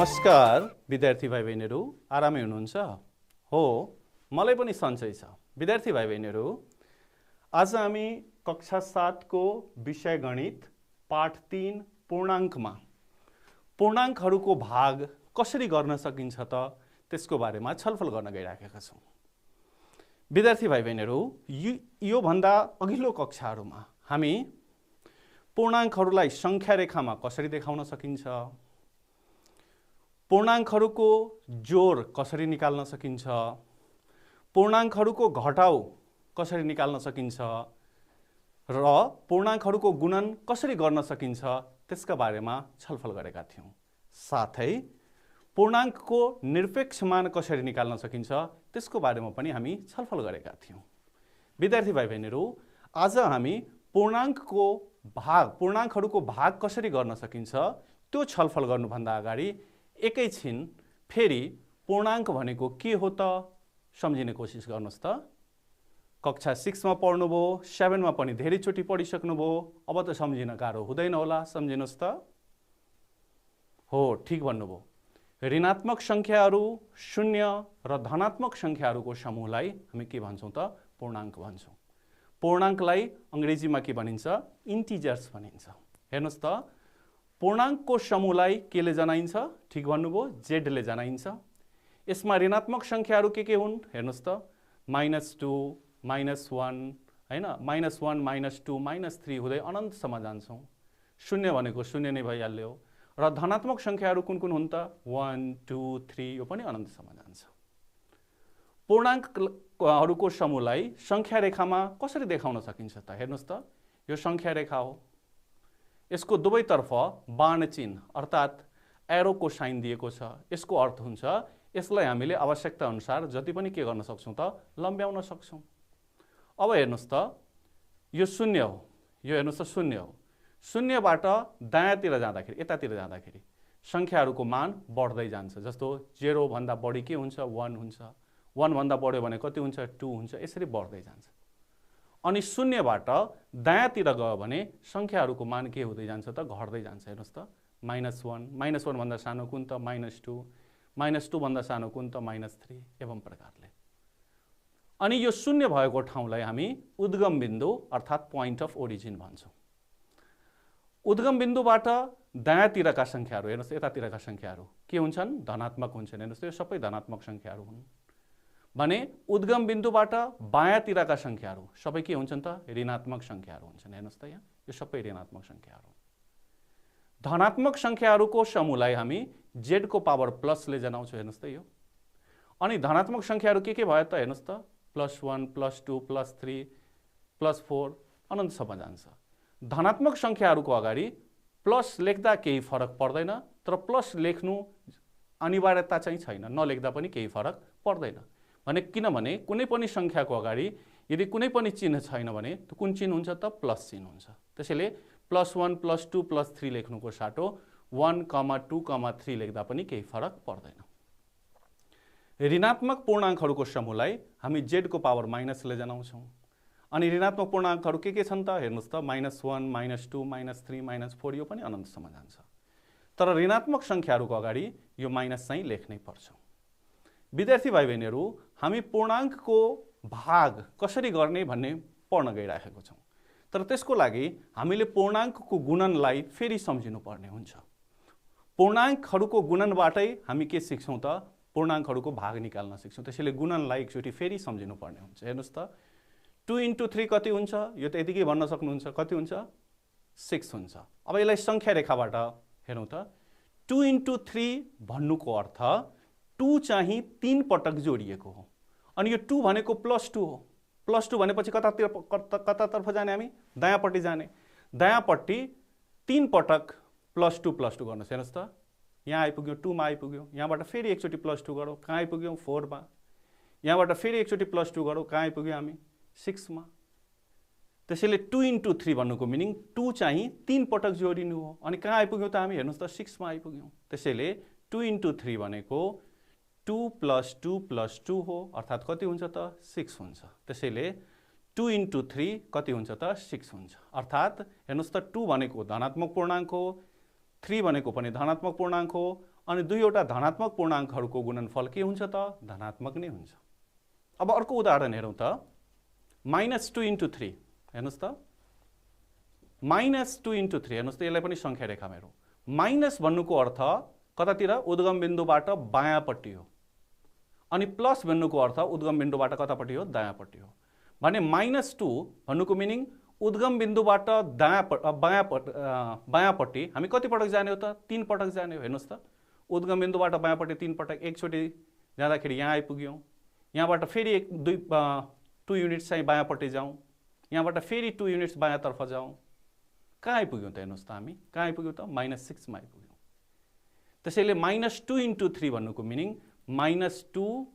नमस्कार विद्यार्थी भाइ बहिनीहरू, आरामै हुनुहुन्छ? हो, मलाई पनि सन्चै छ। विद्यार्थी भाइ बहिनीहरू, आज हामी कक्षा 7 को विषय गणित पाठ 3 पूर्णाङ्कमा पूर्णाङ्कहरूको भाग कसरी गर्न सकिन्छ त त्यसको बारेमा छलफल गर्न गइराखेका छौँ। विद्यार्थी भाइ बहिनीहरू, यो भन्दा अघिल्लो कक्षाहरूमा हामी पूर्णाङ्कहरूलाई संख्या रेखामा कसरी देखाउन सकिन्छ, पूर्णाङ्कहरूको जोड कसरी निकाल्न सकिन्छ, पूर्णाङ्कहरूको घटाउ कसरी निकाल्न सकिन्छ र पूर्णाङ्कहरूको गुणन कसरी गर्न सकिन्छ त्यसका बारेमा छलफल गरेका थियौँ। साथै पूर्णाङ्कको निरपेक्ष मान कसरी निकाल्न सकिन्छ त्यसको बारेमा पनि हामी छलफल गरेका थियौँ। विद्यार्थी भाइ बहिनीहरू, आज हामी पूर्णाङ्कहरूको भाग कसरी गर्न सकिन्छ त्यो छलफल गर्नुभन्दा अगाडि एकैछिन फेरि पूर्णाङ्क भनेको के हो त सम्झिने कोसिस गर्नुहोस् त। कक्षा 6 मा पढ्नुभयो, 7 मा पनि धेरैचोटि पढिसक्नुभयो, अब त सम्झिन गाह्रो हुँदैन होला, सम्झिनुहोस् त। हो, ठिक भन्नुभयो। ऋणात्मक सङ्ख्याहरू, शून्य र धनात्मक सङ्ख्याहरूको समूहलाई हामी के भन्छौँ त? पूर्णाङ्क भन्छौँ। पूर्णाङ्कलाई अङ्ग्रेजीमा के भनिन्छ? इन्टिजर्स भनिन्छ। हेर्नुहोस् त, पूर्णाङ्कको समूहलाई केले जनाइन्छ? ठिक भन्नुभयो, जेडले जनाइन्छ। यसमा ऋणात्मक सङ्ख्याहरू के हुन्? हेर्नुहोस् त, -2, -1, हैन, -1, -2, -3 हुँदै अनन्तसम्म जान्छौँ। शून्य भनेको शून्य नै भइहाल्यो। र धनात्मक सङ्ख्याहरू कुन कुन हुन् त? 1, 2, 3, यो पनि अनन्तसम्म जान्छ। पूर्णाङ्कहरूको समूहलाई सङ्ख्या रेखामा कसरी देखाउन सकिन्छ त? हेर्नुहोस् त, यो सङ्ख्या रेखा हो। यसको दुवैतर्फ बाण चिन्ह अर्थात् एरोको साइन दिएको छ। यसको अर्थ हुन्छ यसलाई हामीले आवश्यकता अनुसार जति पनि के गर्न सक्छौँ त? लम्ब्याउन सक्छौँ। अब हेर्नुहोस् त, यो शून्य हो, यो हेर्नुहोस् त शून्य हो। शून्यबाट दायाँतिर जाँदाखेरि, यतातिर जाँदाखेरि सङ्ख्याहरूको मान बढ्दै जान्छ। जस्तो 0 भन्दा बढी के हुन्छ? 1 हुन्छ। 1 भन्दा बढ्यो भने कति हुन्छ? 2 हुन्छ। यसरी बढ्दै जान्छ। अनि शून्यबाट दायाँतिर गयो भने सङ्ख्याहरूको मान के हुँदै जान्छ त? घट्दै जान्छ। हेर्नुहोस् त, -1 भन्दा सानो कुन त? -2 भन्दा सानो कुन त? -3, एवं प्रकारले। अनि यो शून्य भएको ठाउँलाई हामी उद्गम बिन्दु अर्थात् पोइन्ट अफ ओरिजिन भन्छौँ। उद्गम बिन्दुबाट दायाँतिरका सङ्ख्याहरू, हेर्नुहोस् यतातिरका सङ्ख्याहरू के हुन्छन्? धनात्मक हुन्छन्। हेर्नुहोस्, यो सबै धनात्मक सङ्ख्याहरू हुन् भने उद्गम बिन्दुबाट बायाँतिरका सङ्ख्याहरू सबै के हुन्छन् त? ऋणात्मक सङ्ख्याहरू हुन्छन्। हेर्नुहोस् त, यहाँ यो सबै ऋणात्मक सङ्ख्याहरू। धनात्मक सङ्ख्याहरूको समूहलाई हामी जेडको पावर प्लसले जनाउँछौँ। हेर्नुहोस् त यो। अनि धनात्मक सङ्ख्याहरू के भयो त? हेर्नुहोस् त, +1, +2, +3, +4 अनन्तसम्म जान्छ। धनात्मक सङ्ख्याहरूको अगाडि प्लस लेख्दा केही फरक पर्दैन, तर प्लस लेख्नु अनिवार्यता चाहिँ छैन, नलेख्दा पनि केही फरक पर्दैन। किनभने कुनै पनि सङ्ख्याको अगाडि यदि कुनै पनि चिन्ह छैन भने कुन चिन्ह हुन्छ त? प्लस चिन्ह हुन्छ। त्यसैले +1, +2, +3 लेख्नुको साटो 1, 2, 3 लेख्दा पनि केही फरक पर्दैन। ऋणात्मक पूर्णाङ्कहरूको समूहलाई हामी जेडको पावर माइनसले जनाउँछौँ। अनि ऋणात्मक पूर्णाङ्कहरू के छन् त? हेर्नुहोस् त, -1, -2, -3, -4 यो पनि अनन्तसम्म जान्छ। तर ऋणात्मक सङ्ख्याहरूको अगाडि यो माइनस चाहिँ लेख्नै पर्छ। विद्यार्थी भाइ बहिनीहरू, हामी पूर्णाङ्कको भाग कसरी गर्ने भन्ने पढ्न गइराखेको छौँ। तर त्यसको लागि हामीले पूर्णाङ्कको गुणनलाई फेरि सम्झिनु पर्ने हुन्छ। पूर्णाङ्कहरूको गुणनबाटै हामी के सिक्छौँ त? पूर्णाङ्कहरूको भाग निकाल्न सिक्छौँ। त्यसैले गुणनलाई एकचोटि फेरि सम्झिनु पर्ने हुन्छ। हेर्नुहोस् त, 2 × 3 कति हुन्छ? यो त यतिकै भन्न सक्नुहुन्छ। कति हुन्छ? 6 हुन्छ। अब यसलाई सङ्ख्या रेखाबाट हेरौँ त। 2 × 3 भन्नुको अर्थ 2 चाहिँ 3 पटक जोडिएको हो। अनि यो 2 भनेको +2 हो। +2 भनेपछि कतातर्फ जाने? हामी दायाँपट्टि जाने। दायाँपट्टि 3 पटक +2 गर्नुहोस्। हेर्नुहोस् त, यहाँ आइपुग्यो, 2 मा आइपुग्यो। यहाँबाट फेरि एकचोटि +2 गरौँ, कहाँ आइपुग्यौँ? 4 मा। यहाँबाट फेरि एकचोटि +2 गरौँ, कहाँ आइपुग्यौँ हामी? 6 मा। त्यसैले 2 × 3 भन्नुको मिनिङ 2 चाहिँ 3 पटक जोडिनु हो। अनि कहाँ आइपुग्यौँ त हामी? हेर्नुहोस् त, 6 मा आइपुग्यौँ। त्यसैले 2 × 3 भनेको 2 + 2 + 2 हो, अर्थात् कति हुन्छ त? 6 हुन्छ। त्यसैले 2 × 3 कति हुन्छ त? 6 हुन्छ। अर्थात् हेर्नुहोस् त, 2 भनेको धनात्मक पूर्णाङ्क हो, 3 भनेको पनि धनात्मक पूर्णाङ्क हो, अनि दुईवटा धनात्मक पूर्णाङ्कहरूको गुणनफल के हुन्छ त धनात्मक नै हुन्छ। अब अर्को उदाहरण हेरौँ त -2 × 3 हेर्नुस् त -2 × 3 हेर्नुस् त यसलाई पनि संख्या रेखामा हेरौँ। माइनस भन्नुको अर्थ कतातिर उद्गम बिन्दुबाट बायाँपट्टि हो अनि प्लस भन्नुको अर्थ उद्गम बिन्दुबाट कतापट्टि हो दायाँपट्टि हो भने -2 भन्नुको मिनिङ उद्गम बिन्दुबाट बायाँपट्टि हामी कति पटक जाने हो त 3 पटक जाने हो। हेर्नुस् त उद्गम बिन्दुबाट बायाँपट्टि 3 पटक, एकचोटि जाँदाखेरि यहाँ आइपुग्यौँ, यहाँबाट फेरि 2 युनिट्स चाहिँ बायाँपट्टि जाउँ, यहाँबाट फेरि 2 युनिट्स बायाँतर्फ जाउँ, कहाँ आइपुग्यौँ त हेर्नुस् त हामी कहाँ आइपुग्यौँ त -6 मा आइपुग्यौँ। त्यसैले -2 × 3 भन्नुको मिनिङ -2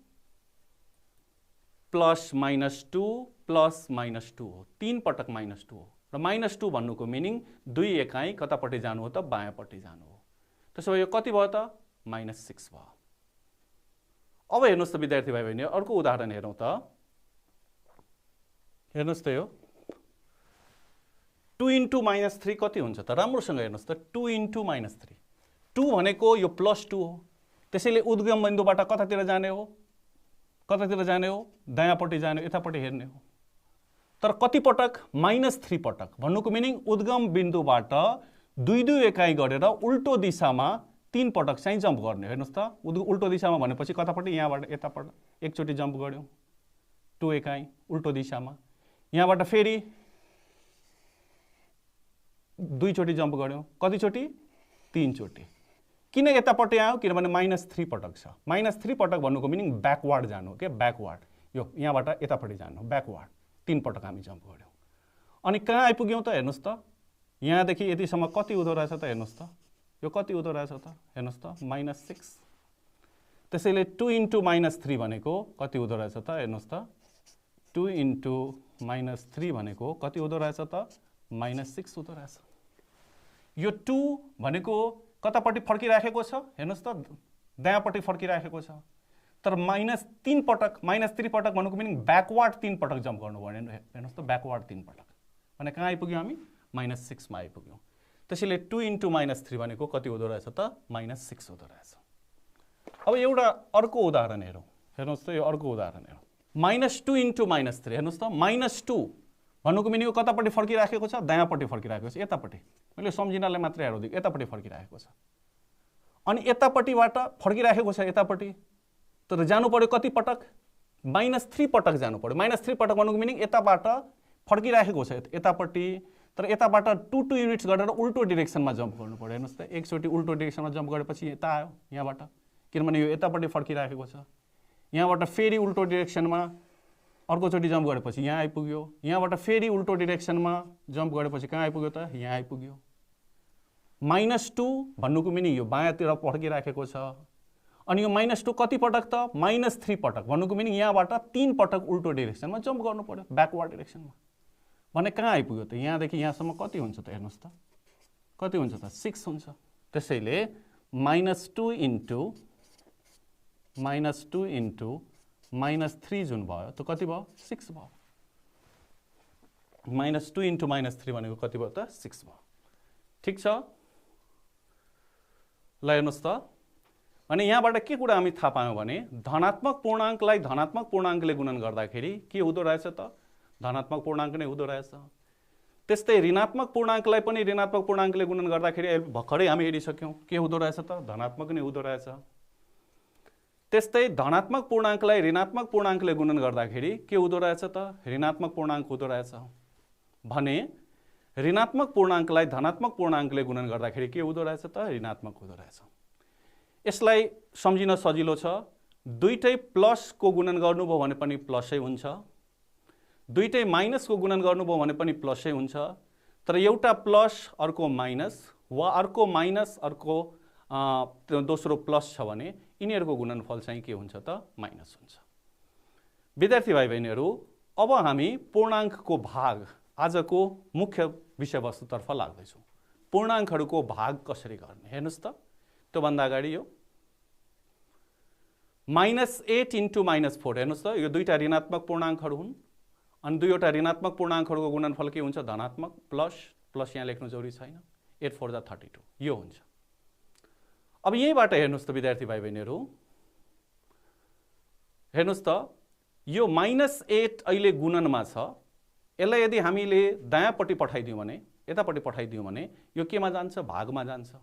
प्लस -2 प्लस -2 हो, 3 पटक -2 हो र -2 भन्नुको मिनिङ 2 एकाइ कतापट्टि जानु हो त बायाँपट्टि जानु हो। त्यसो भए यो कति भयो त -6 भयो। अब हेर्नुस् त विद्यार्थी भाइ बहिनी अर्को उदाहरण हेरौँ त हेर्नुस् त यो 2 × -3 कति हुन्छ त राम्रोसँग हेर्नुस् त 2 × -3 2 भनेको यो +2 हो त्यसैले उद्गम बिन्दुबाट कतातिर जाने हो दायाँपट्टि जाने हो, यतापट्टि हेर्ने हो। तर कति पटक -3 पटक भन्नुको मिनिङ उद्गम बिन्दुबाट 2 एकाइ गरेर उल्टो दिशामा 3 पटक चाहिँ जम्प गर्ने। हेर्नुस् त उल्टो दिशामा भनेपछि कतापट्टि यहाँबाट यतापट्टि एकचोटि जम्प गर्यौँ 2 एकाइ उल्टो दिशामा, यहाँबाट फेरि 2 चोटि जम्प गर्यौँ, कतिचोटि 3 चोटि। किन यतापट्टि आयो किनभने -3 पटक छ। -3 पटक भन्नुको मिनिङ ब्याकवार्ड जानु हो के, ब्याकवार्ड यो यहाँबाट यतापट्टि जानु ब्याकवार्ड 3 पटक हामी जम्प गर्यौँ अनि कहाँ आइपुग्यौँ त हेर्नुस् त यहाँदेखि यतिसम्म कति हुँदो रहेछ त हेर्नुस् त यो कति हुँदो रहेछ त हेर्नुस् त -6। त्यसैले 2 × -3 भनेको कति हुँदो रहेछ त हेर्नुस् त 2 × -3 भनेको कति हुँदो रहेछ त -6 हुँदो रहेछ। यो 2 भनेको कतापट्टि फर्किराखेको छ हेर्नुस् त दायाँपट्टि फर्किराखेको छ तर -3 पटक -3 पटक भन्नुको मिनिङ ब्याकवार्ड 3 पटक जम्प गर्नु पर्ने। हेर्नुस् त ब्याकवार्ड 3 पटक भने कहाँ आइपुग्यौँ हामी -6 मा आइपुग्यौँ। त्यसैले 2 × -3 भनेको कति हुँदो रहेछ त -6 हुँदो रहेछ। अब एउटा अर्को उदाहरण हेरौँ। हेर्नुस् त यो अर्को उदाहरण हेरौँ -2 × -3 हेर्नुस् त -2 भन्नुको मिनिङ कतापट्टि फर्किराखेको छ दायाँपट्टि फर्किराखेको छ, यतापट्टि मैले सम्झिनलाई मात्रै हेरौँ यतापट्टि फर्किराखेको छ अनि यतापट्टिबाट फर्किराखेको छ यतापट्टि तर जानु पर्यो कति पटक -3 पटक जानु पर्यो। -3 पटक भन्नुको मिनिङ यताबाट फर्किराखेको छ यतापट्टि तर यताबाट 2 युनिट्स गरेर उल्टो डिरेक्सनमा जम्प गर्नु पर्यो। हेर्नुस् त एकचोटि उल्टो डिरेक्सनमा जम्प गरेपछि यता आयो यहाँबाट किनभने यो यतापट्टि फर्किराखेको छ, यहाँबाट फेरि उल्टो डिरेक्सनमा अर्कोचोटि जम्प गरेपछि यहाँ आइपुग्यो, यहाँबाट फेरि उल्टो डिरेक्सनमा जम्प गरेपछि कहाँ आइपुग्यो त यहाँ आइपुग्यो। -2 भन्नुको मिनिङ यो बायाँतिर फर्किराखेको छ अनि यो -2 कति पटक त -3 पटक भन्नुको मिनिङ यहाँबाट 3 पटक उल्टो डिरेक्सनमा जम्प गर्नु पर्यो ब्याकवार्ड डिरेक्सनमा भने कहाँ आइपुग्यो त यहाँदेखि यहाँसम्म कति हुन्छ त हेर्नुस् त कति हुन्छ त 6 हुन्छ। त्यसैले -2 × -3 जुन भयो त्यो कति भयो 6 भयो। -2 × -3 भनेको कति भयो त 6 भयो। ठिक छ ल हेर्नुस् त भने यहाँबाट के कुरा हामी थाहा पायौँ भने धनात्मक पूर्णाङ्कलाई धनात्मक पूर्णाङ्कले गुणन गर्दाखेरि के हुँदो रहेछ त धनात्मक पूर्णाङ्क नै हुँदो रहेछ। त्यस्तै ऋणात्मक पूर्णाङ्कलाई पनि ऋणात्मक पूर्णाङ्कले गुणन गर्दाखेरि भर्खरै हामी हेरिसक्यौँ के हुँदो रहेछ त धनात्मक नै हुँदो रहेछ। त्यस्तै धनात्मक पूर्णाङ्कलाई ऋणात्मक पूर्णाङ्कले गुणन गर्दाखेरि के हुँदो रहेछ त ऋणात्मक पूर्णाङ्क हुँदो रहेछ भने ऋणात्मक पूर्णाङ्कलाई धनात्मक पूर्णाङ्कले गुणन गर्दाखेरि के हुँदो रहेछ त ऋणात्मक हुँदो रहेछ। यसलाई सम्झिन सजिलो छ, दुईटै प्लसको गुणन गर्नुभयो भने पनि प्लसै हुन्छ, दुईटै माइनसको गुणन गर्नुभयो भने पनि प्लसै हुन्छ, तर एउटा प्लस अर्को माइनस वा अर्को माइनस अर्को दोस्रो प्लस छ भने यिनीहरूको गुणनफल चाहिँ के हुन्छ त माइनस हुन्छ। विद्यार्थी भाइ बहिनीहरू अब हामी पूर्णाङ्कको भाग आजको मुख्य विषयवस्तुतर्फ लाग्दैछौँ। पूर्णाङ्कहरूको भाग कसरी गर्ने हेर्नुस् त त्योभन्दा अगाडि यो -8 × -4 हेर्नुस् त यो दुईटा ऋणात्मक पूर्णाङ्कहरू हुन् अनि दुईवटा ऋणात्मक पूर्णाङ्कहरूको गुणनफल के हुन्छ धनात्मक प्लस यहाँ लेख्नु जरुरी छैन 8 × 4 = 32 यो हुन्छ। अब यहीँबाट हेर्नुहोस् त विद्यार्थी भाइ बहिनीहरू, हेर्नुहोस् त यो -8 अहिले गुणनमा छ। यसलाई यदि हामीले दायाँपट्टि पठाइदियौँ भने, यतापट्टि पठाइदियौँ भने यो केमा जान्छ? भागमा जान्छ।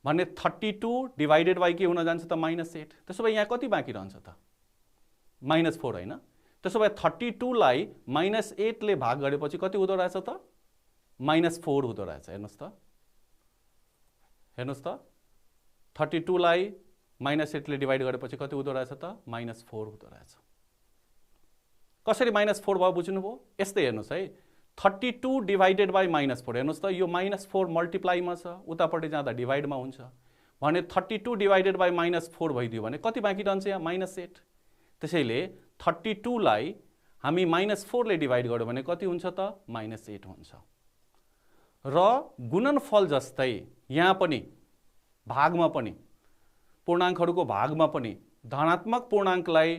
भने 32 डिवाइडेड बाई के हुन जान्छ त? -8। त्यसो भए यहाँ कति बाँकी रहन्छ त? -4 होइन। त्यसो भए 32 लाई -8 ले भाग गरेपछि कति हुँदो रहेछ त? -4 हुँदो रहेछ। हेर्नुहोस् त, हेर्नुहोस् त, 32 लाई -8 ले डिवाइड गरेपछि कति हुँदो रहेछ त? -4 हुँदो रहेछ। कसरी -4 भयो बुझ्नुभयो? यस्तै हेर्नुहोस् है, 32 डिवाइडेड बाई -4। हेर्नुहोस् त, यो -4 मल्टिप्लाईमा छ, उतापट्टि जाँदा डिवाइडमा हुन्छ। भने 32 डिवाइडेड बाई -4 भइदियो भने कति बाँकी रहन्छ? यहाँ -8। त्यसैले 32 लाई हामी -4 ले डिवाइड गर्यो भने कति हुन्छ त? -8 हुन्छ। र गुणनफल जस्तै यहाँ पनि भागमा पनि, पूर्णाङ्कहरूको भागमा पनि धनात्मक पूर्णाङ्कलाई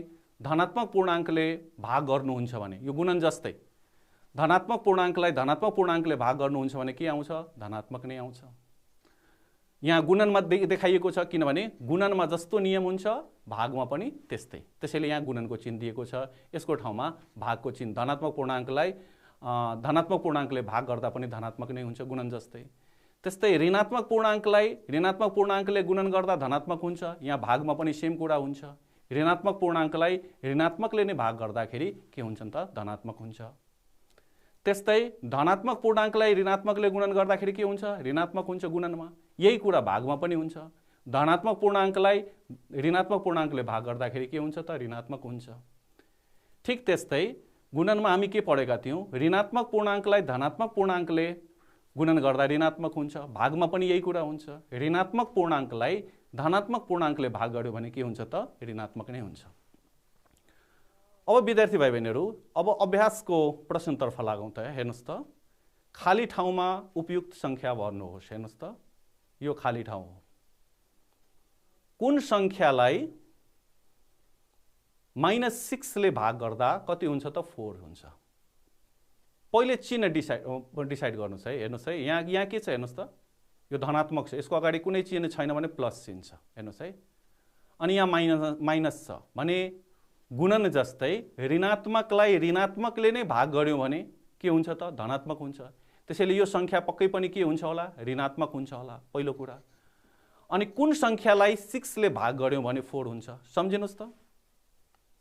धनात्मक पूर्णाङ्कले भाग गर्नुहुन्छ भने, यो गुणन जस्तै धनात्मक पूर्णाङ्कलाई धनात्मक पूर्णाङ्कले भाग गर्नुहुन्छ भने के आउँछ? धनात्मक नै आउँछ। यहाँ गुणनमा देखाइएको छ, किनभने गुणनमा जस्तो नियम हुन्छ भागमा पनि त्यस्तै। त्यसैले यहाँ गुणनको चिन्ह दिएको छ। यसको ठाउँमा भागको चिन्ह, धनात्मक पूर्णाङ्कलाई धनात्मक पूर्णाङ्कले भाग गर्दा पनि धनात्मक नै हुन्छ, गुणन जस्तै। त्यस्तै ऋणात्मक पूर्णाङ्कलाई ऋणात्मक पूर्णाङ्कले गुणन गर्दा धनात्मक हुन्छ। यहाँ भागमा पनि सेम कुरा हुन्छ। ऋणात्मक पूर्णाङ्कलाई ऋणात्मकले नै भाग गर्दाखेरि के हुन्छ त? धनात्मक हुन्छ। त्यस्तै धनात्मक पूर्णाङ्कलाई ऋणात्मकले गुणन गर्दाखेरि के हुन्छ? ऋणात्मक हुन्छ गुणनमा। यही कुरा भागमा पनि हुन्छ। धनात्मक पूर्णाङ्कलाई ऋणात्मक पूर्णाङ्कले भाग गर्दाखेरि के हुन्छ त? ऋणात्मक हुन्छ। ठिक त्यस्तै गुणनमा हामी के पढेका थियौँ? ऋणात्मक पूर्णाङ्कलाई धनात्मक पूर्णाङ्कले गुणन गर्दा ऋणात्मक हुन्छ। भागमा पनि यही कुरा हुन्छ। ऋणात्मक पूर्णाङ्कलाई धनात्मक पूर्णाङ्कले भाग गर्यो भने के हुन्छ त? ऋणात्मक नै हुन्छ। अब विद्यार्थी भाइ बहिनीहरू, अब अभ्यासको प्रश्नतर्फ लागौँ त। हेर्नुहोस् त, खाली ठाउँमा उपयुक्त सङ्ख्या भर्नुहोस्। हेर्नुहोस् त, यो खाली ठाउँ हो। कुन सङ्ख्यालाई -6 ले भाग गर्दा कति हुन्छ त? 4 हुन्छ। पहिले चिन्ह डिसाइड गर्नुहोस् है। हेर्नुहोस् है, यहाँ के छ? हेर्नुहोस् त, यो धनात्मक छ, यसको अगाडि कुनै चिन्ह छैन भने प्लस चिन्ह छ। हेर्नुहोस् है, अनि यहाँ माइनस छ भने गुणन जस्तै ऋणात्मकलाई ऋणात्मकले नै भाग गर्यो भने के हुन्छ त? धनात्मक हुन्छ। त्यसैले यो सङ्ख्या पक्कै पनि के हुन्छ होला? ऋणात्मक हुन्छ होला, पहिलो कुरा। अनि कुन सङ्ख्यालाई 6 ले भाग गर्यो भने 4 हुन्छ? सम्झिनुहोस् त।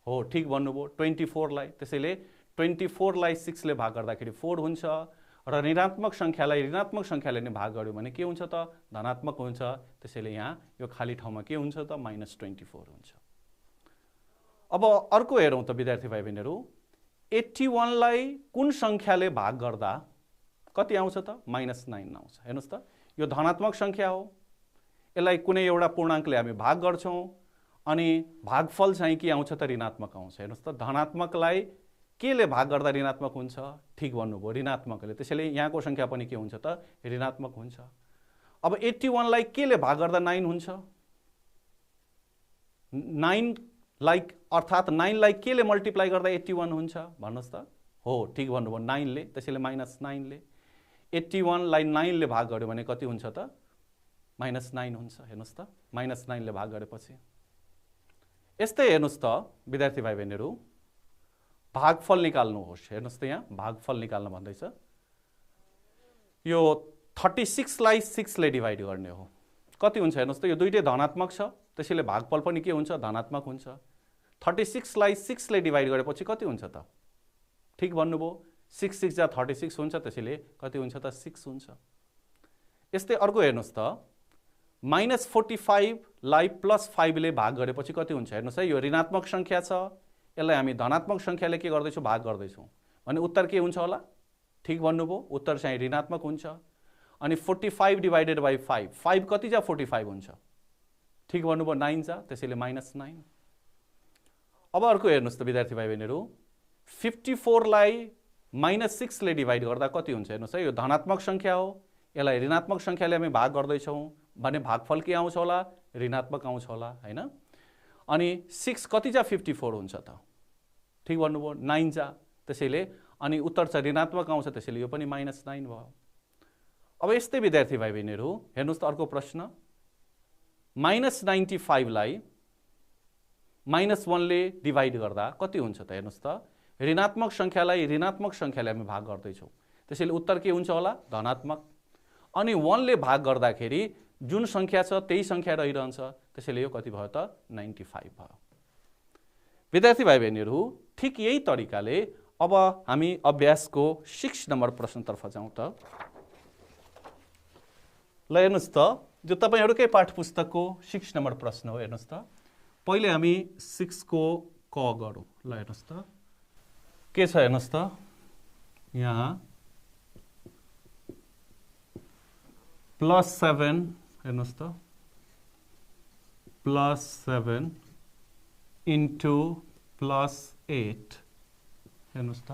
हो, ठिक भन्नुभयो, 24 लाई। त्यसैले 24 लाई 6 ले भाग गर्दाखेरि 4 हुन्छ। र ऋणात्मक सङ्ख्यालाई ऋणात्मक सङ्ख्याले नै भाग गर्यो भने के हुन्छ त? धनात्मक हुन्छ। त्यसैले यहाँ यो खाली ठाउँमा के हुन्छ त? -24 हुन्छ। अब अर्को हेरौँ त विद्यार्थी भाइ बहिनीहरू, 81 लाई कुन सङ्ख्याले भाग गर्दा कति आउँछ त? -9 आउँछ। हेर्नुहोस् त, यो धनात्मक सङ्ख्या हो। यसलाई कुनै एउटा पूर्णाङ्कले हामी भाग गर्छौँ अनि भागफल चाहिँ के आउँछ त? ऋणात्मक आउँछ। हेर्नुहोस् त, धनात्मकलाई केले भाग गर्दा ऋणात्मक हुन्छ? ठिक भन्नुभयो, ऋणात्मकले। त्यसैले यहाँको सङ्ख्या पनि के हुन्छ त? ऋणात्मक हुन्छ। अब 81 लाई केले भाग गर्दा 9 हुन्छ? 9 लाई अर्थात् 9 लाई केले मल्टिप्लाई गर्दा 81 हुन्छ? भन्नुहोस् त। हो, ठिक भन्नुभयो, 9 ले। त्यसैले -9 ले। 81 लाई 9 ले भाग गर्यो भने कति हुन्छ त? -9 हुन्छ। हेर्नुहोस् त, -9 ले भाग गरेपछि। यस्तै हेर्नुहोस् त विद्यार्थी भाइ बहिनीहरू, भागफल निकाल्नुहोस्। हेर्नुहोस् त, यहाँ भागफल निकाल्न भन्दैछ। यो 36 लाई 6 ले डिवाइड गर्ने हो। कति हुन्छ? हेर्नुहोस् त, यो दुईटै धनात्मक छ, त्यसैले भागफल पनि के हुन्छ? धनात्मक हुन्छ। 36 लाई 6 ले डिवाइड गरेपछि कति हुन्छ त? ठिक भन्नुभयो, 6 6 जा 36 हुन्छ। त्यसैले कति हुन्छ त? 6 हुन्छ। यस्तै अर्को हेर्नुहोस् त, -45 लाई +5 ले भाग गरेपछि कति हुन्छ? हेर्नुहोस् है, यो ऋणात्मक सङ्ख्या छ, यसलाई हामी धनात्मक सङ्ख्याले के गर्दैछौँ? भाग गर्दैछौँ। भने उत्तर के हुन्छ होला? ठिक भन्नुभयो, उत्तर चाहिँ ऋणात्मक हुन्छ। अनि 45 डिवाइडेड बाई 5, 5 कति जा 45 हुन्छ? ठिक भन्नुभयो, 9 जा। त्यसैले -9। अब अर्को हेर्नुहोस् त विद्यार्थी भाइ बहिनीहरू, 54 लाई -6 ले डिवाइड गर्दा कति हुन्छ? हेर्नुहोस् है, यो धनात्मक सङ्ख्या हो, यसलाई ऋणात्मक सङ्ख्याले हामी भाग गर्दैछौँ भने भागफल के आउँछ होला? ऋणात्मक आउँछ होला, होइन? अनि 6 कति जा 54 हुन्छ त? ठिक भन्नुभयो, 9 जा। त्यसैले अनि उत्तर चाहिँ ऋणात्मक आउँछ। त्यसैले यो पनि -9 भयो। अब यस्तै विद्यार्थी भाइ बहिनीहरू, हेर्नुहोस् त अर्को प्रश्न, -95 लाई -1 ले डिभाइड गर्दा कति हुन्छ त हेर्नुस् त ऋणात्मक संख्यालाई ऋणात्मक संख्याले हामी भाग गर्दैछौँ त्यसैले उत्तर के हुन्छ होला धनात्मक अनि 1 ले भाग गर्दाखेरि जुन संख्या छ त्यही संख्या रहिरहन्छ त्यसैले यो कति भयो त 95 भयो। विद्यार्थी भाइ बहिनीहरू ठीक यही तरिकाले अब हामी अभ्यासको 6 नम्बर प्रश्नतर्फ जाउँ त। ल हेर्नुस् त जो तपाईहरुकै पाठ्यपुस्तकको 6 नम्बर प्रश्न हो। हेर्नुस् त पहिले हामी 6 को क गरौँ। ल हेर्नुस् त के छ हेर्नुस् त यहाँ +7 हेर्नुस् त +7 इन्टु +8 हेर्नुस् त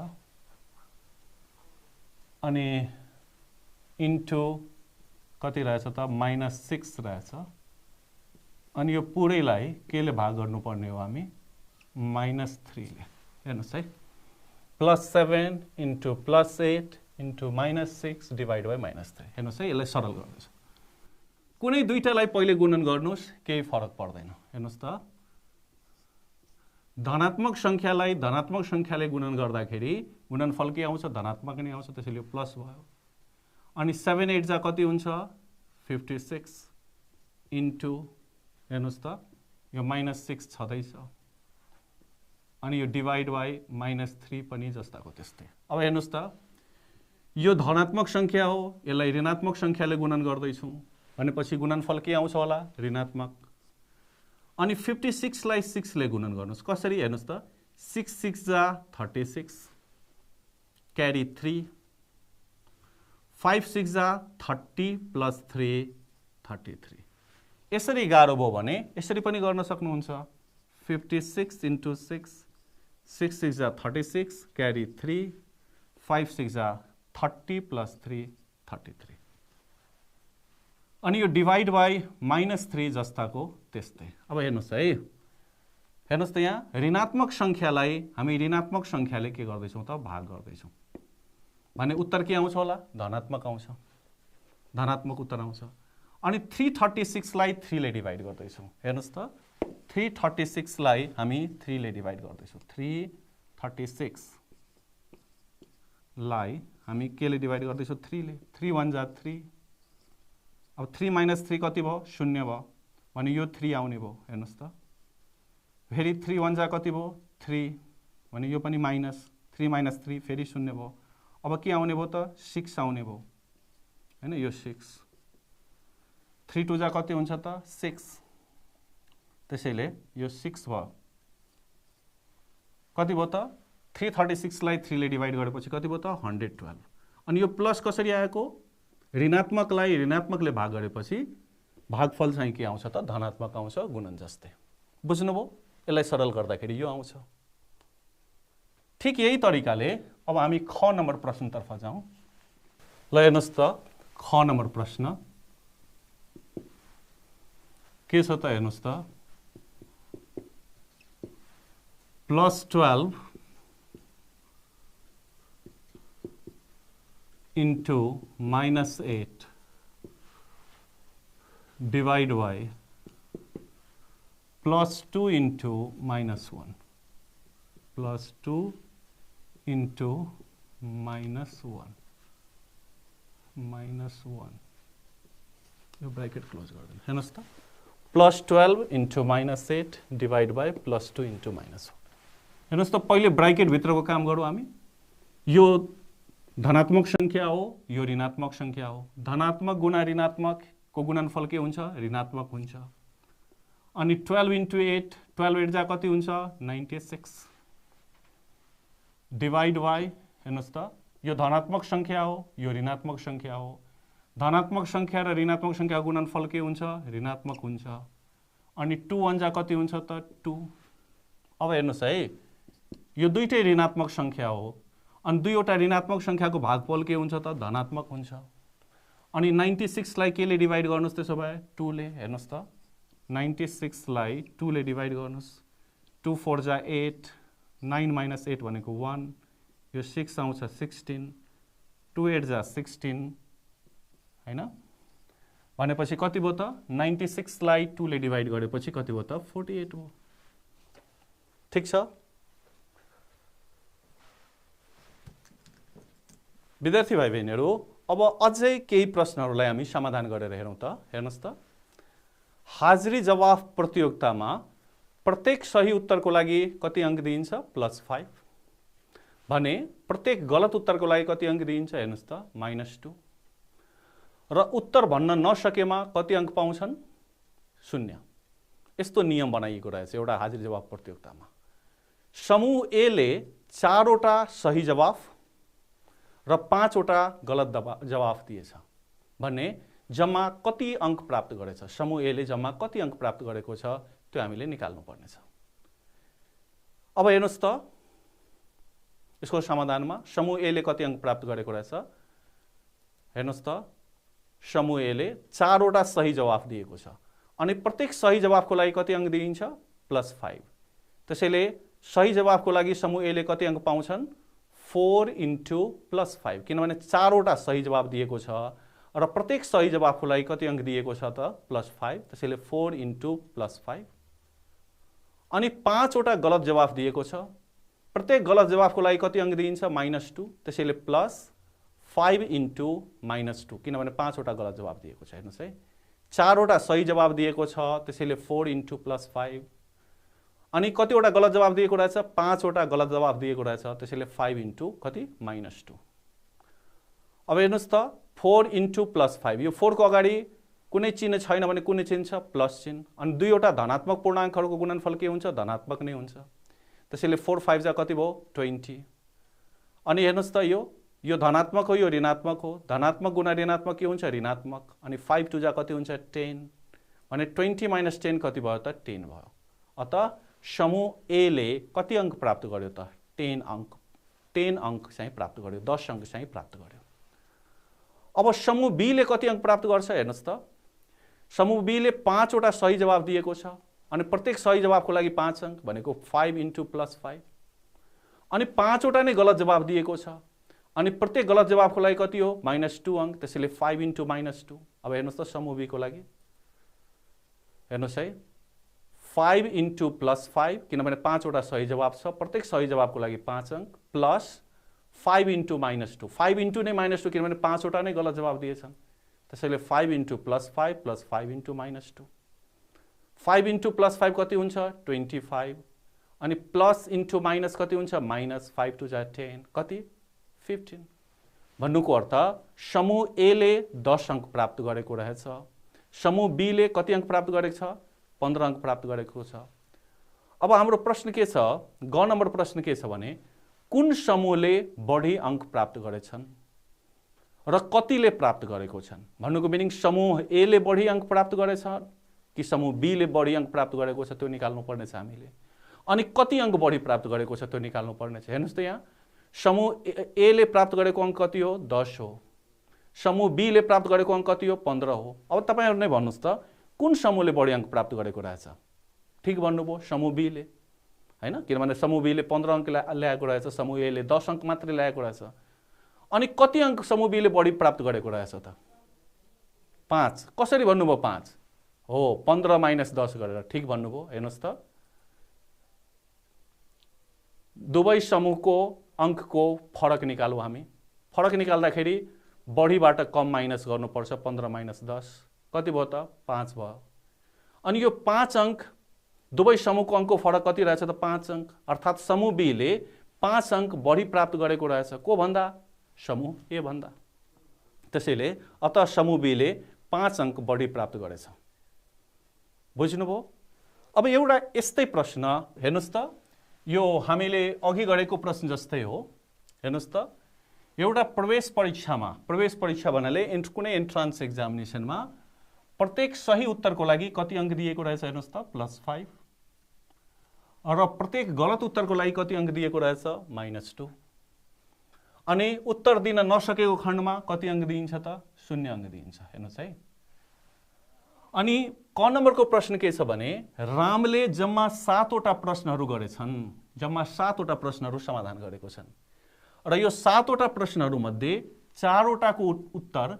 अनि इन्टु कति रहेछ त -6 रहेछ अनि यो पुरैलाई केले भाग गर्नुपर्ने हो हामी -3 ले। हेर्नुस् है +7 इन्टु +8 इन्टु -6 डिभाइड बाइ -3। हेर्नुस् है यसलाई सरल गर्दैछ। कुनै दुईटालाई पहिले गुणन गर्नुस् केही फरक पर्दैन। हेर्नुस् त धनात्मक संख्यालाई धनात्मक संख्याले गुणन गर्दाखेरि गुणनफल के आउँछ धनात्मक नै आउँछ त्यसैले यो प्लस भयो अनि 7 8 जा कति हुन्छ 56 इन्टु हेर्नुस् त यो -6 छदैछ अनि यो डिभाइड बाइ -3 पनि जस्ताको त्यस्तै। अब हेर्नुस् त यो धनात्मक संख्या हो यसलाई ऋणात्मक संख्याले गुणन गर्दैछौँ भनेपछि गुणनफल के आउँछ होला ऋणात्मक अनि 56 लाई 6 ले गुणन गर्नुस् कसरी हेर्नुस् त 6 6 जा 36 क्यारी 3 5 6 जा 30 + 3 33। यसरी गाह्रो भयो भने यसरी पनि गर्न सक्नुहुन्छ 56 इन्टु 6 6 6 जा 36 क्यारी 3 5 6 जा 30 + 3 33 अनि यो डिभाइड बाइ -3 जस्ताको त्यस्तै। अब हेर्नुस् है हेर्नुस् त यहाँ ऋणात्मक संख्यालाई हामी ऋणात्मक संख्याले के गर्दैछौँ त भाग गर्दैछौँ भने उत्तर के आउँछ होला धनात्मक आउँछ धनात्मक उत्तर आउँछ अनि 336 लाई 3 ले डिभाइड गर्दैछौँ। हेर्नुस् त 336 लाई हामी 3 ले डिभाइड गर्दैछौँ 336 लाई हामी के ले डिभाइड गर्दैछौँ 3 ले 3 1 जा 3 अब 3 - 3 कति भयो 0 भयो भने यो 3 आउने भयो। हेर्नुस् त फेरि 3 1 जा कति भयो 3 भने यो पनि -3 - 3 फेरि 0 भयो। अब के आउने भयो त 6 आउने भयो हैन यो 6 3 2 जा कति हुन्छ त 6 त्यसैले यो 6 भयो कति भयो त 336 लाई 3 ले डिभाइड गरेपछि कति भयो त 112 अनि यो प्लस कसरी आएको ऋणात्मकलाई ऋणात्मकले भाग गरेपछि भागफल चाहिँ के आउँछ त धनात्मक आउँछ गुणन जस्तै। बुझ्नुभयो यसलाई सरल गर्दाखेरि यो आउँछ। ठीक यही तरिकाले अब हामी ख नम्बर प्रश्नतर्फ जाउँ। ल हेर्नुस् त ख नम्बर प्रश्न के छ त हेर्नुस् त +12 into -8 divide by +2 into -1 +2 into -1 यो ब्रैकेट क्लोज गर्दैन। हेर्नुस् त +12 इन्टु -8 डिवाइड बाई +2 इन्टु -1। हेर्नुस् त पहिले ब्रैकेट भित्रको काम गरौँ हामी। यो धनात्मक संख्या हो यो ऋणात्मक संख्या हो धनात्मक गुणा ऋणात्मक को गुणनफल के हुन्छ ऋणात्मक हुन्छ अनि 12 इन्टु 8 12 8 जा कति हुन्छ 96 डिवाइड बाई हेर्नुस् त यो धनात्मक संख्या हो यो ऋणात्मक संख्या हो धनात्मक संख्या र ऋणात्मक संख्या गुणनफल के हुन्छ ऋणात्मक हुन्छ अनि 2 1 जा कति हुन्छ त 2। अब हेर्नुस् है यो दुईटै ऋणात्मक संख्या हो अनि दुईवटा ऋणात्मक संख्याको भागफल के हुन्छ त धनात्मक हुन्छ अनि 96 लाई केले डिवाइड गर्नुस् त्यसो भए 2 ले। हेर्नुस् त 96 लाई 2 ले डिवाइड गर्नुस् 2 4 जा 8 9 - 8 भनेको 1 यो 6 आउँछ 16 2 8 जा 16 हैन भनेपछि कति भयो त 96 लाई 2 ले डिभाइड गरेपछि कति भयो त 48 हो। ठीक छ विद्यार्थी भाइ बहिनीहरु, अब अझै केही प्रश्नहरुलाई हामी समाधान गरेर हेरौं त। हेर्नुस् त, हाजिरी जवाफ प्रतियोगितामा प्रत्येक सही उत्तरको लागि कति अंक दिइन्छ +5 भने प्रत्येक गलत उत्तरको लागि कति अंक दिइन्छ हेर्नुस् त -2 र उत्तर भन्न नसकेमा कति अंक पाउँछन् 0। यस्तो नियम बनाइएको रहेछ एउटा हाजिरी जवाफ प्रतियोगितामा। समूह ए ले 4 वटा सही जवाफ र 5 वटा गलत जवाफ दिएछ भने जम्मा कति अंक प्राप्त गरेछ, समूह ए ले जम्मा कति अंक प्राप्त गरेको छ त्यो हामीले निकाल्नु पर्नेछ। अब हेर्नुस् त, यसको समाधानमा समूह ए ले कति अंक प्राप्त गरेको रहेछ। हेर्नुस् त, समूह ए ले 4 वटा सही जवाफ दिएको छ अनि प्रत्येक सही जवाफको लागि कति अंक दिइन्छ +5। त्यसैले सही जवाफको लागि समूह ए ले कति अंक पाउँछन् 4 * +5 किनभने 4 वटा सही जवाफ दिएको छ र प्रत्येक सही जवाफको लागि कति अंक दिएको छ त +5। त्यसैले 4 * +5 अनि 5 वटा गलत जवाफ दिएको छ। प्रत्येक गलत जवाफको लागि कति अंक दिइन्छ -2। त्यसैले +5 * -2 किनभने 5 वटा गलत जवाफ दिएको छ। हेर्नुस् है, 4 वटा सही जवाफ दिएको छ त्यसैले 4 * +5 अनि कतिवटा गलत जवाफ दिएको रहेछ 5 वटा गलत जवाफ दिएको रहेछ त्यसैले 5 * कति -2। अब हेर्नुस् त 4 * +5 यो 4 को अगाडि कुनै चिन्ह छैन भने कुनै चिन्ह छ प्लस चिन्ह अनि दुईवटा धनात्मक पूर्णाङ्कहरुको गुणनफल के हुन्छ धनात्मक नै हुन्छ। त्यसैले 4 5 जा कति भयो 20 अनि हेर्नुस् त यो धनात्मक हो यो ऋणात्मक हो, धनात्मक गुणा ऋणात्मक के हुन्छ ऋणात्मक अनि 5 2 जा कति हुन्छ 10 भने 20 - 10 कति भयो त 10 भयो। अतः समूह ए ले कति अंक प्राप्त गर्यो त 10 अंक 10 अंक चाहिँ प्राप्त गर्यो, 10 अंक चाहिँ प्राप्त गर्यो। अब समूह बी ले कति अंक प्राप्त गर्छ हेर्नुस् त, समूह बी ले 5 वटा सही जवाफ दिएको छ अनि प्रत्येक सही जवाफको लागि 5 अंक भनेको 5 * +5 अनि 5 वटा नै गलत जवाफ दिएको छ अनि प्रत्येक गलत जवाफको लागि कति हो -2 अंक त्यसैले 5 * -2। अब हेर्नुस् त समूह बी को लागि हेर्नुस् है 5 * +5 किनभने 5 वटा सही जवाफ छ प्रत्येक सही जवाफको लागि 5 अंक प्लस 5 * -2 5 * नै -2 किनभने 5 वटा नै गलत जवाफ दिएछन् त्यसैले 5 * +5 + 5 * -2 5 * +5 कति हुन्छ 25 अनि प्लस * माइनस कति हुन्छ -5 2 जा 10 कति 15 भन्नुको अर्थ समूह ए ले 10 अंक प्राप्त गरेको रहेछ, समूह बी ले कति अंक प्राप्त गरेको छ 15 अंक प्राप्त गरेको छ। अब हाम्रो प्रश्न के छ ग नम्बर प्रश्न के छ भने कुन समूहले बढी अंक प्राप्त गरेछन् र कतिले प्राप्त गरेको छन् भन्नुको मिनिङ समूह ए ले बढी अंक प्राप्त गरेछ कि समूह बी ले बढी अंक प्राप्त गरेको छ त्यो निकाल्नु पर्ने छ हामीले अनि कति अंक बढी प्राप्त गरेको छ त्यो निकाल्नु पर्ने छ। हेर्नुस् त यहाँ समूह ए ले प्राप्त गरेको अंक कति हो 10 हो, समूह बी ले प्राप्त गरेको अंक कति हो 15 हो। अब तपाईहरु नै भन्नुस् त कुन समूहले बढी अंक प्राप्त गरेको रहेछ। ठीक भन्नुभयो समूह बी ले हैन किनभने समूह बी ले 15 अंक ल्याएको रहेछ, समूह ए ले 10 अंक मात्र ल्याएको रहेछ अनि कति अंक समूह बी ले बढी प्राप्त गरेको रहेछ त 5। कसरी भन्नुभयो 5 हो 15 - 10 गरेर ठीक भन्नुभयो। हेर्नुस् त दुवै समूहको अंकको फरक निकालौं हामी, फरक निकाल्दाखेरि बढीबाट कम माइनस गर्नुपर्छ 15 - 10 कति भयो त 5 भयो अनि यो 5 अंक दुवै समूहको अंकको फरक कति रहेछ त 5 अंक अर्थात समूह बी ले 5 अंक बढी प्राप्त गरेको रहेछ को भन्दा समूह ए भन्दा। त्यसैले अत समूह बी ले 5 अंक बढी प्राप्त गरेछ। बुझ्नुभयो। अब एउटा यस्तै प्रश्न हेर्नुस् त यो हामीले अघि गरेको प्रश्न जस्तै हो। हेर्नुस् त एउटा प्रवेश परीक्षा भन्नाले कुनै एन्ट्रान्स एक्जामिनेसनमा प्रत्येक सही उत्तरको लागि कति अंक दिएको रहेछ हेर्नुस् त +5 र प्रत्येक गलत उत्तरको लागि कति अंक दिएको रहेछ -2 अनि उत्तर दिन नसकेको खण्डमा कति अंक दिइन्छ त 0 अंक दिइन्छ। हेर्नुस् है अनि क नम्बरको प्रश्न के छ भने रामले जम्मा 7 वटा प्रश्नहरू गरेछन्, जम्मा 7 वटा प्रश्नहरू समाधान गरेको छन् र यो 7 वटा प्रश्नहरू मध्ये 4 वटाको उत्तर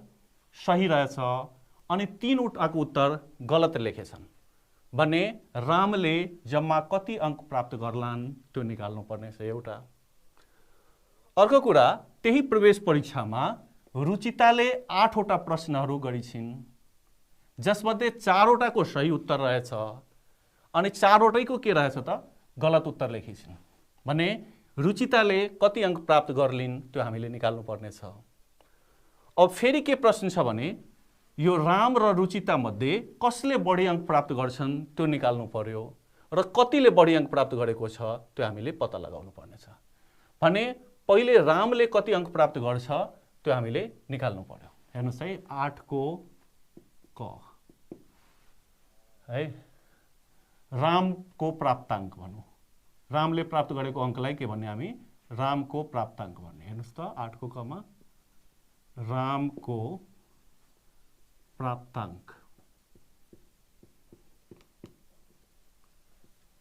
सही रहेछ अनि 3वटाको उत्तर गलत लेखेछन् भने रामले जम्मा कति अङ्क प्राप्त गर्लान् त्यो निकाल्नु पर्ने छ एउटा। अर्को कुरा, त्यही प्रवेश परीक्षामा रुचिताले 8वटा प्रश्नहरू गरिछिन्, जसमध्ये 4वटाको सही उत्तर रहेछ अनि 4वटैको के रहेछ त गलत उत्तर लेखिछिन् भने रुचिताले कति अङ्क प्राप्त गर्लिन् त्यो हामीले निकाल्नु पर्ने छ। अब फेरि के प्रश्न छ भने यो राम र रुचिता मध्ये कसले बढी अङ्क प्राप्त गर्छन् त्यो निकाल्नु पर्यो र कतिले बढी अङ्क प्राप्त गरेको छ त्यो हामीले पत्ता लगाउनु पर्ने छ भने पहिले रामले कति अङ्क प्राप्त गर्छ त्यो हामीले निकाल्नु पर्यो। हेर्नुस् है, 8 को क है रामको प्राप्ताङ्क भनौँ। रामले प्राप्त गरेको अङ्कलाई के भन्ने हामी रामको प्राप्ताङ्क भन्ने। हेर्नुस् त 8 को क मा रामको प्राप्ताङ्क।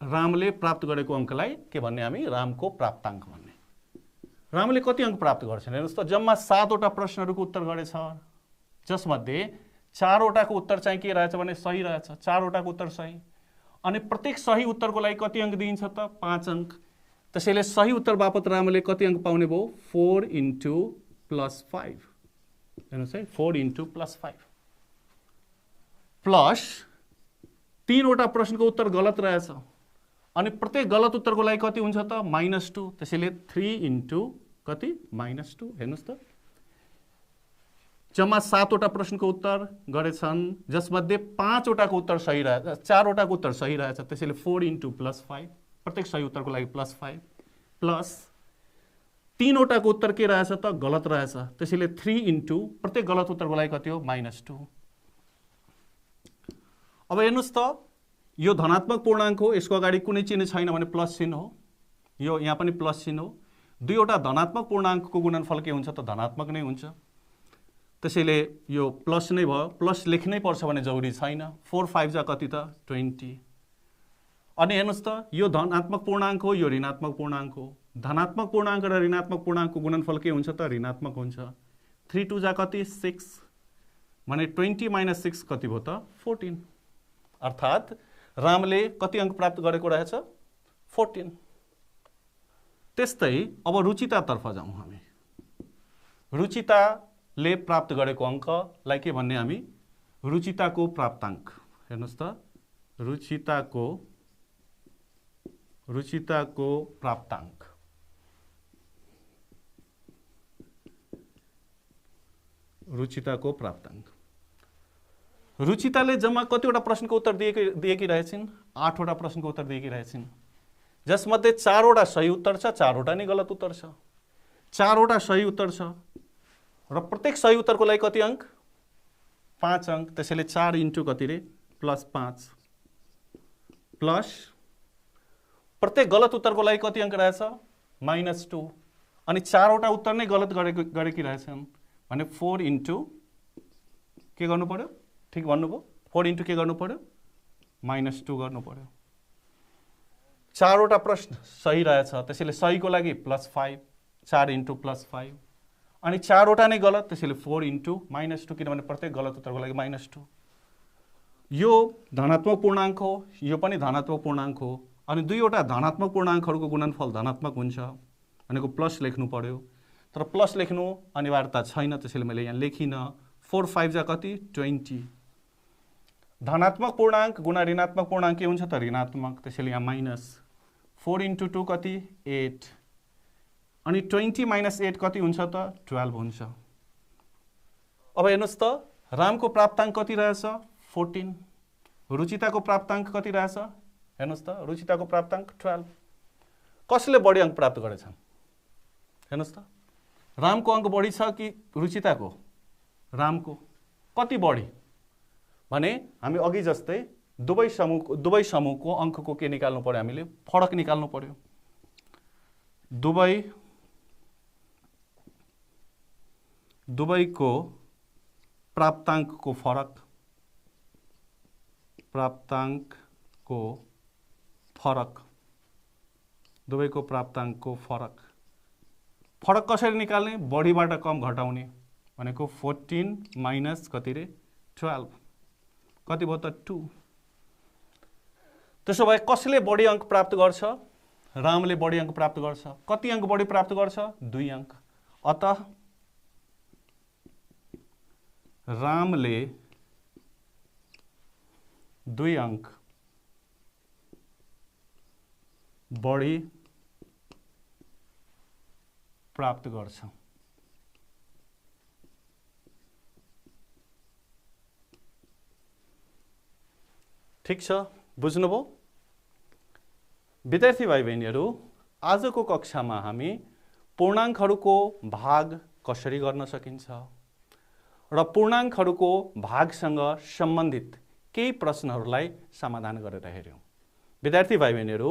रामले प्राप्त गरेको अङ्कलाई के भन्ने हामी रामको प्राप्ताङ्क भन्ने। रामले कति अङ्क प्राप्त गर्छन् हेर्नुस् त जम्मा 7वटा प्रश्नहरूको उत्तर गरेछ, जसमध्ये 4वटाको उत्तर चाहिँ के रहेछ भने सही रहेछ, 4वटाको उत्तर सही। अनि प्रत्येक सही उत्तरको लागि कति अङ्क दिइन्छ त 5 अङ्क। त्यसैले सही उत्तर बापत रामले कति अङ्क पाउने भयो 4 इन्टु प्लस 5। हेर्नुहोस् है 4 इन्टु प्लस 5 प्लस 3वटा प्रश्नको उत्तर गलत रहेछ अनि प्रत्येक गलत उत्तरको लागि कति हुन्छ त -2। त्यसैले 3 इन्टु कति -2। हेर्नुहोस् त जम्मा 7वटा प्रश्नको उत्तर गरेछन्, जसमध्ये 5वटाको उत्तर सही रहेछ, 4वटाको उत्तर सही रहेछ। त्यसैले 4 इन्टु प्लस 5, प्रत्येक सही उत्तरको लागि +5 प्लस 3वटाको उत्तर के रहेछ त गलत रहेछ। त्यसैले 3 इन्टु प्रत्येक गलत उत्तरको लागि कति हो -2। अब हेर्नुहोस् त यो धनात्मक पूर्णाङ्क हो, यसको अगाडि कुनै चिन्ह छैन भने प्लस चिन्ह हो, यो यहाँ पनि प्लस चिन्ह हो। दुईवटा धनात्मक पूर्णाङ्कको गुणनफल के हुन्छ त धनात्मक नै हुन्छ। त्यसैले यो प्लस नै भयो, प्लस लेख्नै पर्छ भने जरुरी छैन। 4 5 जा कति त 20। अनि हेर्नुहोस् त यो धनात्मक पूर्णाङ्क हो, यो ऋणात्मक पूर्णाङ्क हो। धनात्मक पूर्णाङ्क र ऋणात्मक पूर्णाङ्कको गुणनफल के हुन्छ त ऋणात्मक हुन्छ। 3 2 जा कति 6 भने 20 - 6 कति भयो त 14। अर्थात् रामले कति अङ्क प्राप्त गरेको रहेछ 14। त्यस्तै अब रुचितातर्फ जाउँ हामी। रुचिताले प्राप्त गरेको अङ्कलाई के भन्ने हामी रुचिताको प्राप्ताङ्क। हेर्नुहोस् त रुचिताको प्राप्ताङ्क। रुचिताको प्राप्ताङ्क। रुचिताले जम्मा कतिवटा प्रश्नको उत्तर दिएकी रहेछन् 8वटा प्रश्नको उत्तर दिएकी रहेछन्, जसमध्ये 4वटा सही उत्तर छ, 4वटा नै गलत उत्तर छ। 4वटा सही उत्तर छ र प्रत्येक सही उत्तरको लागि कति अङ्क 5 अङ्क। त्यसैले 4 इन्टु कति रे +5 प्लस प्रत्येक गलत उत्तरको लागि कति अङ्क रहेछ -2 अनि 4वटा उत्तर नै गलत गरेकी रहेछन् भने 4 इन्टु के गर्नु पर्यो ठिक भन्नुभयो 4 इन्टु के गर्नु पर्यो -2 गर्नु पर्यो। 4वटा प्रश्न सही रहेछ, त्यसैले सहीको लागि +5, 4 इन्टु +5 अनि 4वटा नै गलत, त्यसैले 4 इन्टु -2 किनभने प्रत्येक गलत उत्तरको लागि -2। यो धनात्मक पूर्णाङ्क हो, यो पनि धनात्मक पूर्णाङ्क हो अनि दुईवटा धनात्मक पूर्णाङ्कहरूको गुणनफल धनात्मक हुन्छ भनेको प्लस लेख्नु पर्यो, तर प्लस लेख्नु अनिवार्यता छैन, त्यसैले मैले यहाँ लेखिनँ। 4 5 जा कति 20। धनात्मक पूर्णाङ्क गुणा ऋणात्मक पूर्णाङ्क के हुन्छ त ऋणात्मक, त्यसैले यहाँ -4 इन्टु 2 कति 8 अनि 20 - 8 कति हुन्छ त 12 हुन्छ। अब हेर्नुहोस् त रामको प्राप्ताङ्क कति रहेछ 14, रुचिताको प्राप्ताङ्क कति रहेछ हेर्नुहोस् त रुचिताको प्राप्ताङ्क 12। कसले बढी अङ्क प्राप्त गरेछन् हेर्नुहोस् त रामको अङ्क बढी छ कि रुचिताको? रामको। कति बढी भने हामी अघि जस्तै दुवै समूहको अङ्कको के निकाल्नु पर्यो हामीले फरक निकाल्नु पर्यो। दुवैको प्राप्ताङ्कको फरक दुवैको प्राप्ताङ्कको फरक कसरी निकाल्ने? बढीबाट कम घटाउने भनेको 14 - कति रे 12 कति भयो त 2। त्यसो भए कसले बढी अङ्क प्राप्त गर्छ? रामले बढी अङ्क प्राप्त गर्छ। कति अङ्क बढी प्राप्त गर्छ? 2 अङ्क। अतः रामले 2 अङ्क बढी प्राप्त गर्छ। ठिक छ, बुझ्नुभयो? विद्यार्थी भाइ बहिनीहरू, आजको कक्षामा हामी पूर्णाङ्कहरूको भाग कसरी गर्न सकिन्छ र पूर्णाङ्कहरूको भागसँग सम्बन्धित केही प्रश्नहरूलाई समाधान गरेर हेर्यौँ। विद्यार्थी भाइ बहिनीहरू,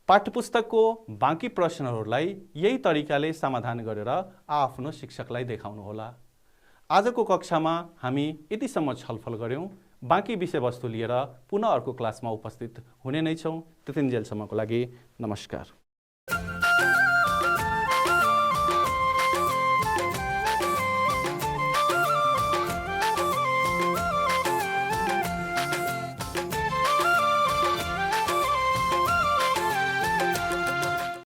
पाठ्यपुस्तकको बाँकी प्रश्नहरूलाई यही तरिकाले समाधान गरेर आफ्नो शिक्षकलाई देखाउनुहोला। आजको कक्षामा हामी यतिसम्म छलफल गर्यौँ। बाँकी विषयवस्तु लिएर पुनः अर्को क्लासमा उपस्थित हुने नै छौँ। त्यतिन्जेलसम्मको लागि नमस्कार।